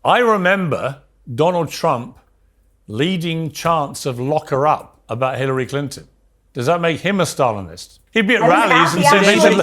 I remember Donald Trump leading chants of lock her up about Hillary Clinton. Does that make him a Stalinist? He'd be at rallies and say, hang on.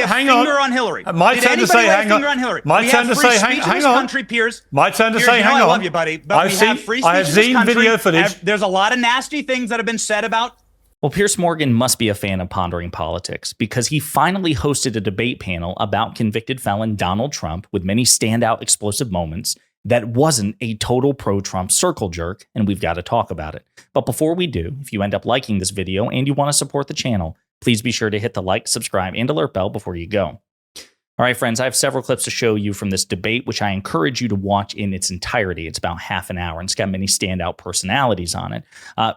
Finger on Hillary. My turn to say, hang on. My turn to say, hang on. Piers. My turn to say, hang on. I love you, buddy. But we have free speech in this country. Video footage. There's a lot of nasty things that have been said about. Well, Piers Morgan must be a fan of pondering politics because he finally hosted a debate panel about convicted felon Donald Trump with many standout explosive moments that wasn't a total pro-Trump circle jerk, and we've got to talk about it. But before we do, if you end up liking this video and you want to support the channel, please be sure to hit the like, subscribe, and alert bell before you go. All right, friends, I have several clips to show you from this debate, which I encourage you to watch in its entirety. It's about half an hour, and it's got many standout personalities on it.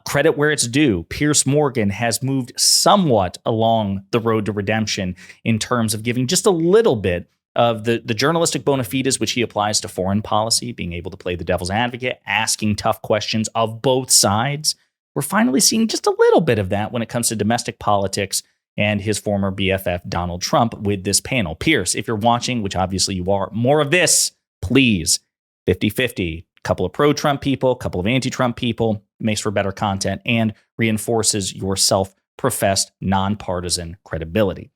Credit where it's due. Piers Morgan has moved somewhat along the road to redemption in terms of giving just a little bit of the journalistic bona fides, which he applies to foreign policy, being able to play the devil's advocate, asking tough questions of both sides. We're finally seeing just a little bit of that when it comes to domestic politics and his former BFF, Donald Trump, with this panel. Piers, if you're watching, which obviously you are, more of this, please. 50-50. Couple of pro-Trump people, couple of anti-Trump people, makes for better content and reinforces your self-professed nonpartisan credibility.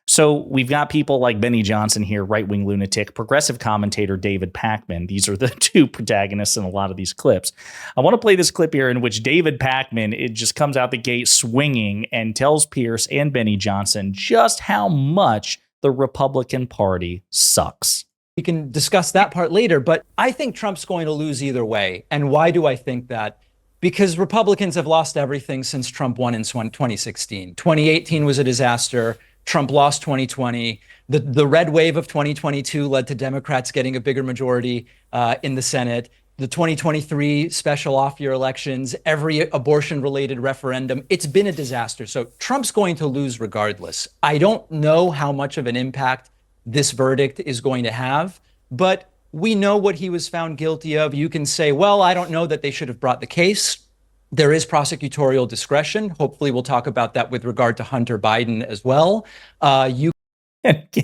So we've got people like Benny Johnson here, right-wing lunatic, progressive commentator David Pakman. These are the two protagonists in a lot of these clips. I want to play this clip here in which David Pakman, it just comes out the gate swinging and tells Piers and Benny Johnson just how much the Republican Party sucks. We can discuss that part later, but I think Trump's going to lose either way. And why do I think that? Because Republicans have lost everything since Trump won in 2016. 2018 was a disaster. Trump lost 2020. The red wave of 2022 led to Democrats getting a bigger majority in the Senate. The 2023 special off-year elections, every abortion-related referendum, it's been a disaster. So Trump's going to lose regardless. I don't know how much of an impact this verdict is going to have, but we know what he was found guilty of. You can say, well, I don't know that they should have brought the case. There is prosecutorial discretion. Hopefully we'll talk about that with regard to Hunter Biden as well. Again,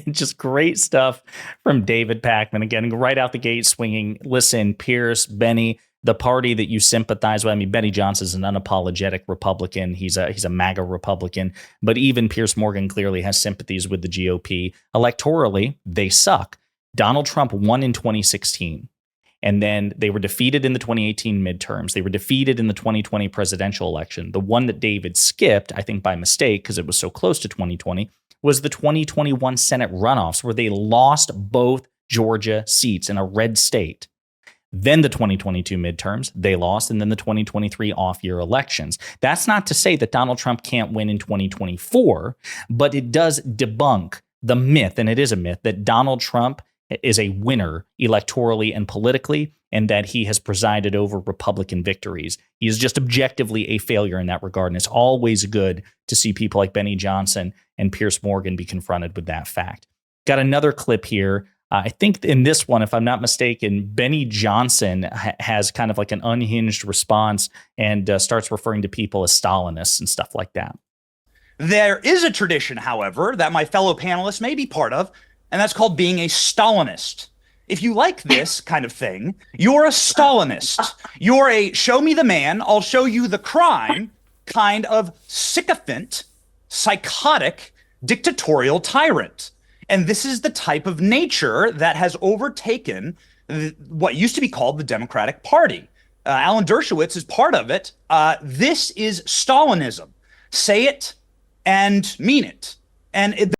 just great stuff from David Pakman. Again, right out the gate swinging. Listen, Piers, Benny, the party that you sympathize with. I mean, Benny Johnson's an unapologetic Republican. He's a MAGA Republican. But even Piers Morgan clearly has sympathies with the GOP. Electorally, they suck. Donald Trump won in 2016. And then they were defeated in the 2018 midterms. They were defeated in the 2020 presidential election. The one that David skipped, I think by mistake, because it was so close to 2020, was the 2021 Senate runoffs, where they lost both Georgia seats in a red state. Then the 2022 midterms, they lost, and then the 2023 off-year elections. That's not to say that Donald Trump can't win in 2024, but it does debunk the myth, and it is a myth, that Donald Trump is a winner electorally and politically, and that he has presided over Republican victories. He is just objectively a failure in that regard, and it's always good to see people like Benny Johnson and Piers Morgan be confronted with that fact. Got another clip here. I think in this one, if I'm not mistaken, Benny Johnson has kind of like an unhinged response and starts referring to people as Stalinists and stuff like that. There is a tradition, however, that my fellow panelists may be part of, and that's called being a Stalinist. If you like this kind of thing, you're a Stalinist. You're a show me the man, I'll show you the crime kind of sycophant, psychotic, dictatorial tyrant. And this is the type of nature that has overtaken what used to be called the Democratic Party. Alan Dershowitz is part of it. This is Stalinism. Say it and mean it. And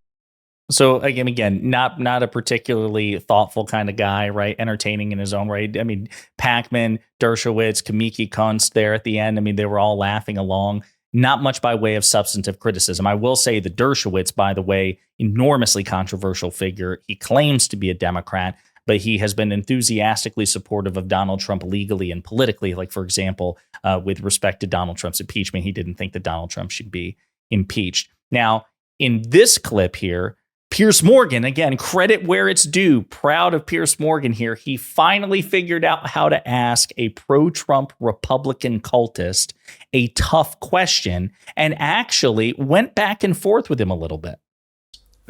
So again, not a particularly thoughtful kind of guy, right? Entertaining in his own right. I mean, Pakman, Dershowitz, Kamiki Kunst there at the end. I mean, they were all laughing along. Not much by way of substantive criticism. I will say that Dershowitz, by the way, enormously controversial figure. He claims to be a Democrat, but he has been enthusiastically supportive of Donald Trump legally and politically. Like, for example, with respect to Donald Trump's impeachment, he didn't think that Donald Trump should be impeached. Now, in this clip here, Piers Morgan, again, credit where it's due. Proud of Piers Morgan here. He finally figured out how to ask a pro-Trump Republican cultist a tough question and actually went back and forth with him a little bit.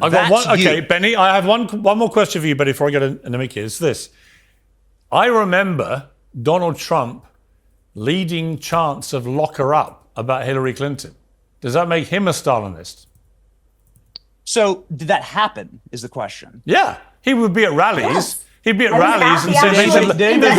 I've got That's one. Okay, you. Benny, I have one more question for you, Benny, before I get into Mickey. It's this. I remember Donald Trump leading chants of lock her up about Hillary Clinton. Does that make him a Stalinist? So did that happen is the question. Yeah. He would be at rallies. Yes. He'd be at I was rallies and happy, say, actually. Did anybody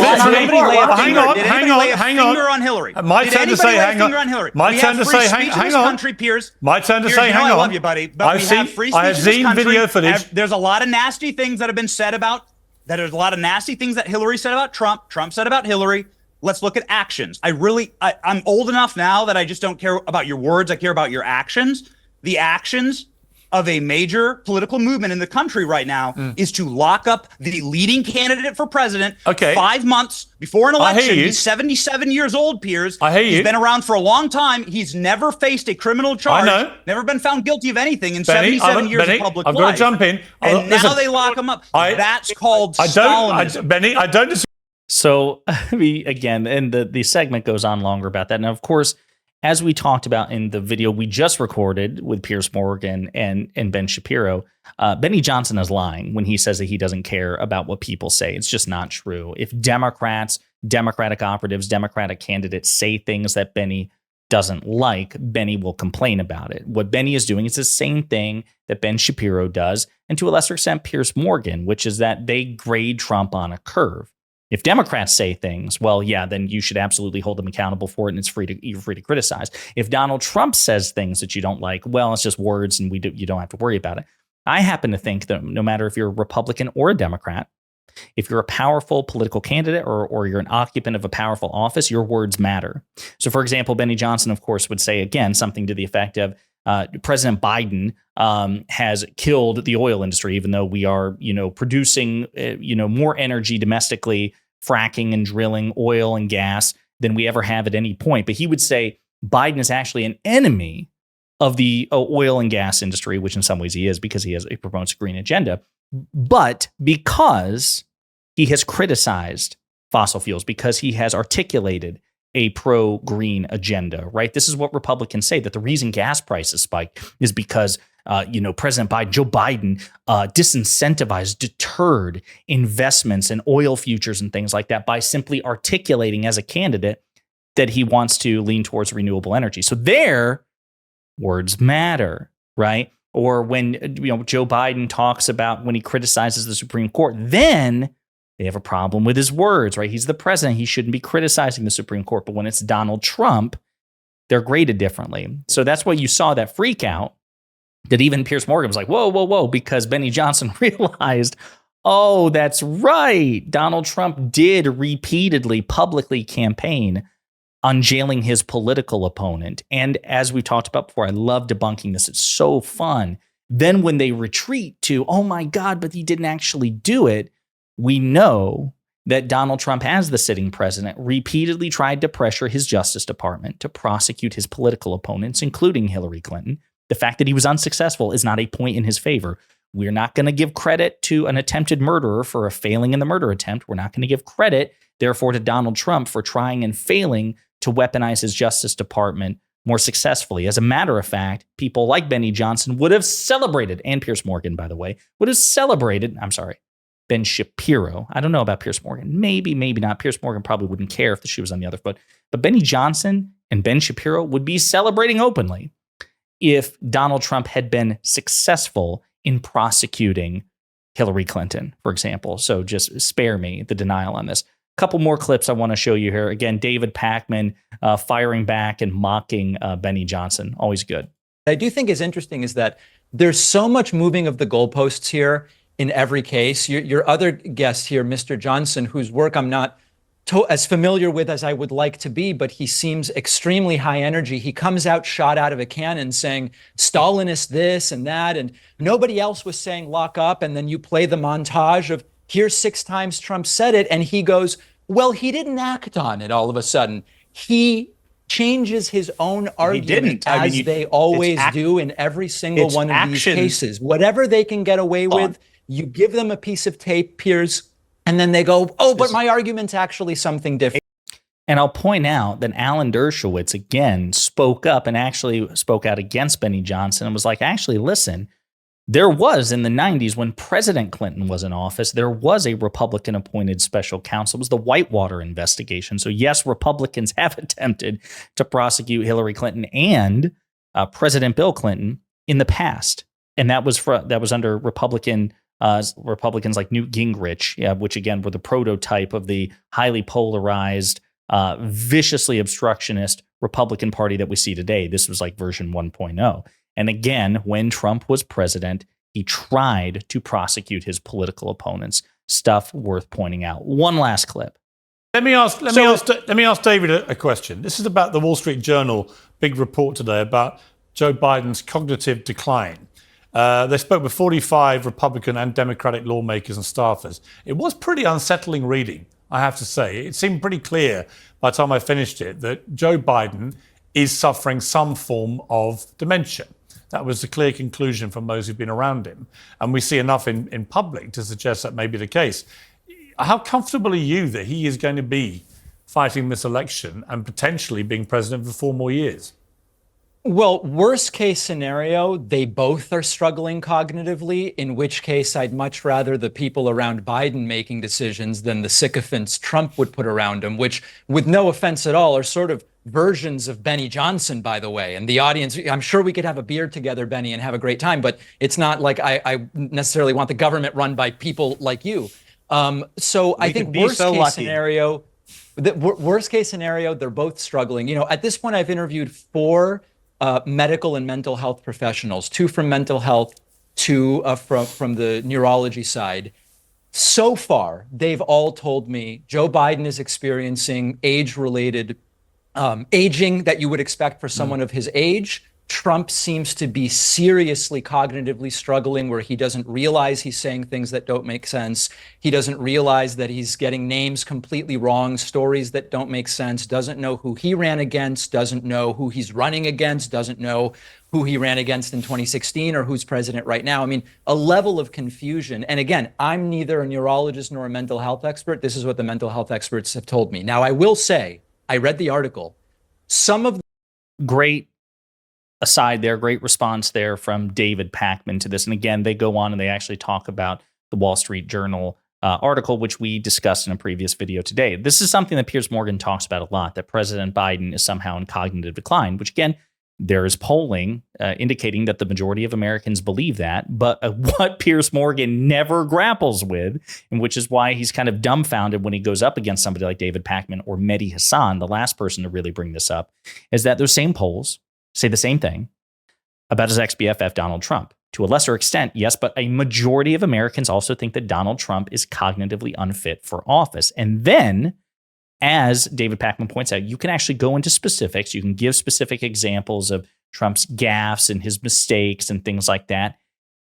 lay a finger on Hillary? My Did turn to say, anybody lay a hang on. finger on Hillary? My We turn have to free say, speech in hang this on. country, Piers. My turn to Piers, say, you know hang I on. love you, buddy, but I've we seen- have free speech I have in this seen country. video footage. There's a lot of nasty things that have been said about. There's a lot of nasty things that Hillary said about Trump. Trump said about Hillary. Let's look at actions. I'm old enough now that I just don't care about your words. I care about your actions. The actions of a major political movement in the country right now is to lock up the leading candidate for president 5 months before an election. He's 77 years old, Piers. He's been around for a long time. He's never faced a criminal charge. I know. Never been found guilty of anything in Benny, 77 years of public life. I've got to jump in. And Listen, now they lock him up. That's called Stalinism. Benny, I don't disagree. So again, and the segment goes on longer about that. Now, of course, as we talked about in the video we just recorded with Piers Morgan and Ben Shapiro, Benny Johnson is lying when he says that he doesn't care about what people say. It's just not true. If Democrats, Democratic operatives, Democratic candidates say things that Benny doesn't like, Benny will complain about it. What Benny is doing is the same thing that Ben Shapiro does, and to a lesser extent, Piers Morgan, which is that they grade Trump on a curve. If Democrats say things, well, yeah, then you should absolutely hold them accountable for it, and you're free to criticize. If Donald Trump says things that you don't like, well, it's just words, and you don't have to worry about it. I happen to think that no matter if you're a Republican or a Democrat, if you're a powerful political candidate or you're an occupant of a powerful office, your words matter. So, for example, Benny Johnson, of course, would say, again, something to the effect of, President Biden has killed the oil industry, even though we are, producing, more energy domestically, fracking and drilling oil and gas than we ever have at any point. But he would say Biden is actually an enemy of the oil and gas industry, which in some ways he is because he promotes a green agenda. But because he has criticized fossil fuels, because he has articulated a pro-green agenda, right? This is what Republicans say, that the reason gas prices spike is because President Biden, Joe Biden, disincentivized, deterred investments in oil futures and things like that by simply articulating as a candidate that he wants to lean towards renewable energy. So their words matter, right? Or when Joe Biden talks about when he criticizes the Supreme Court, then they have a problem with his words, right? He's the president. He shouldn't be criticizing the Supreme Court. But when it's Donald Trump, they're graded differently. So that's why you saw that freak out that even Piers Morgan was like, whoa, whoa, whoa, because Benny Johnson realized, oh, that's right. Donald Trump did repeatedly publicly campaign on jailing his political opponent. And as we talked about before, I love debunking this. It's so fun. Then when they retreat to, oh my God, but he didn't actually do it, we know that Donald Trump, as the sitting president, repeatedly tried to pressure his Justice Department to prosecute his political opponents, including Hillary Clinton. The fact that he was unsuccessful is not a point in his favor. We're not going to give credit to an attempted murderer for a failing in the murder attempt. We're not going to give credit, therefore, to Donald Trump for trying and failing to weaponize his Justice Department more successfully. As a matter of fact, people like Benny Johnson would have celebrated, and Piers Morgan, by the way, would have celebrated, Ben Shapiro. I don't know about Piers Morgan. Maybe, maybe not. Piers Morgan probably wouldn't care if the shoe was on the other foot. But Benny Johnson and Ben Shapiro would be celebrating openly if Donald Trump had been successful in prosecuting Hillary Clinton, for example. So just spare me the denial on this. A couple more clips I want to show you here. Again, David Pakman firing back and mocking Benny Johnson. Always good. I do think is interesting is that there's so much moving of the goalposts here in every case. Your other guest here, Mr. Johnson, whose work I'm not as familiar with as I would like to be, but he seems extremely high energy. He comes out shot out of a cannon saying Stalinist this and that, and nobody else was saying lock up. And then you play the montage of here's 6 times Trump said it, and he goes, well, he didn't act on it all of a sudden. He changes his own argument as they always do in every single one of these cases. Whatever they can get away with, you give them a piece of tape, Piers, and then they go, oh, but my argument's actually something different. And I'll point out that Alan Dershowitz, again, spoke up and actually spoke out against Benny Johnson and was like, actually, listen, There was in the 90s when President Clinton was in office, there was a Republican appointed special counsel. It was the Whitewater investigation. So yes, Republicans have attempted to prosecute Hillary Clinton and President Bill Clinton in the past. And that was under Republicans like Newt Gingrich, which again were the prototype of the highly polarized, viciously obstructionist Republican Party that we see today. This was like version 1.0. And again, when Trump was president, he tried to prosecute his political opponents. Stuff worth pointing out. One last clip. Let me ask David a question. This is about the Wall Street Journal big report today about Joe Biden's cognitive decline. They spoke with 45 Republican and Democratic lawmakers and staffers. It was pretty unsettling reading, I have to say. It seemed pretty clear by the time I finished it that Joe Biden is suffering some form of dementia. That was the clear conclusion from those who've been around him. And we see enough in public to suggest that may be the case. How comfortable are you that he is going to be fighting this election and potentially being president for 4 more years? Well, worst case scenario, they both are struggling cognitively, in which case I'd much rather the people around Biden making decisions than the sycophants Trump would put around him, which, with no offense at all, are sort of versions of Benny Johnson, by the way. And the audience, I'm sure we could have a beer together, Benny, and have a great time, but it's not like I necessarily want the government run by people like you. So I think worst case scenario, they're both struggling. You know, at this point, I've interviewed 4 medical and mental health professionals, 2 from mental health, 2 from the neurology side. So far, they've all told me Joe Biden is experiencing age-related aging that you would expect for someone of his age. Trump seems to be seriously cognitively struggling, where he doesn't realize he's saying things that don't make sense. He doesn't realize that he's getting names completely wrong, stories that don't make sense, doesn't know who he ran against, doesn't know who he's running against, doesn't know who he ran against in 2016 or who's president right now. I mean, a level of confusion. And again, I'm neither a neurologist nor a mental health expert. This is what the mental health experts have told me. Now, I will say, I read the article. Some of great aside there, great response there from David Pakman to this. And again, they go on and they actually talk about the Wall Street Journal article, which we discussed in a previous video today. This is something that Piers Morgan talks about a lot, that President Biden is somehow in cognitive decline, which again, there is polling indicating that the majority of Americans believe that. But what Piers Morgan never grapples with, and which is why he's kind of dumbfounded when he goes up against somebody like David Pakman or Mehdi Hasan, the last person to really bring this up, is that those same polls say the same thing about his ex-BFF, Donald Trump. To a lesser extent, yes, but a majority of Americans also think that Donald Trump is cognitively unfit for office. And then, as David Pakman points out, you can actually go into specifics. You can give specific examples of Trump's gaffes and his mistakes and things like that.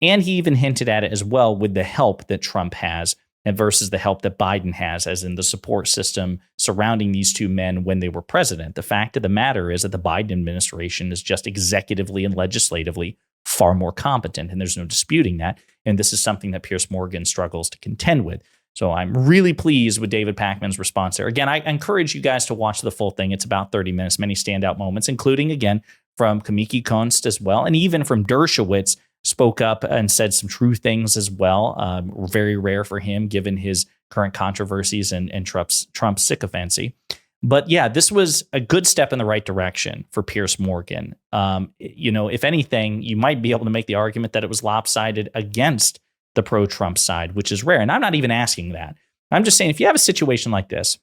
And he even hinted at it as well with the help that Trump has and versus the help that Biden has, as in the support system surrounding these 2 men when they were president. The fact of the matter is that the Biden administration is just executively and legislatively far more competent, and there's no disputing that. And this is something that Piers Morgan struggles to contend with. So I'm really pleased with David Pakman's response there. Again, I encourage you guys to watch the full thing. It's about 30 minutes, many standout moments, including, again, from Kamiki Kunst as well, and even from Dershowitz, spoke up and said some true things as well. Very rare for him, given his current controversies and Trump's sycophancy. But yeah, this was a good step in the right direction for Piers Morgan. If anything, you might be able to make the argument that it was lopsided against the pro-Trump side, which is rare. And I'm not even asking that. I'm just saying, if you have a situation like this,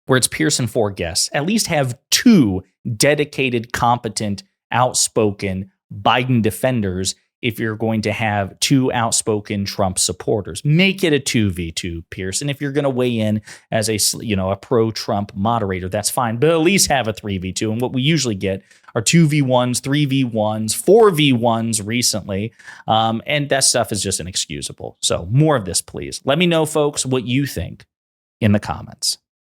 where it's Piers and 4 guests, at least have 2 dedicated, competent, outspoken Biden defenders. If you're going to have 2 outspoken Trump supporters, make it a 2v2, Piers. And if you're going to weigh in as a pro-Trump moderator, that's fine. But at least have a 3v2. And what we usually get are 2v1s, 3v1s, 4v1s recently. And that stuff is just inexcusable. So more of this, please. Let me know, folks, what you think in the comments.